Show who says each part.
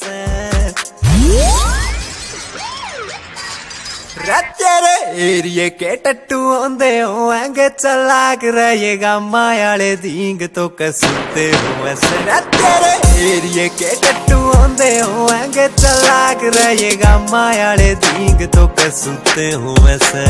Speaker 1: से तेरे एरिए के टट्टू होंदे होंगे चलाक रहेगा मायाले दींग तो कसते हो ऐसे तेरे एरिए के टट्टू होंदे होंगे चलाक रहेगा मायाले दींग तो कसते हो ऐसे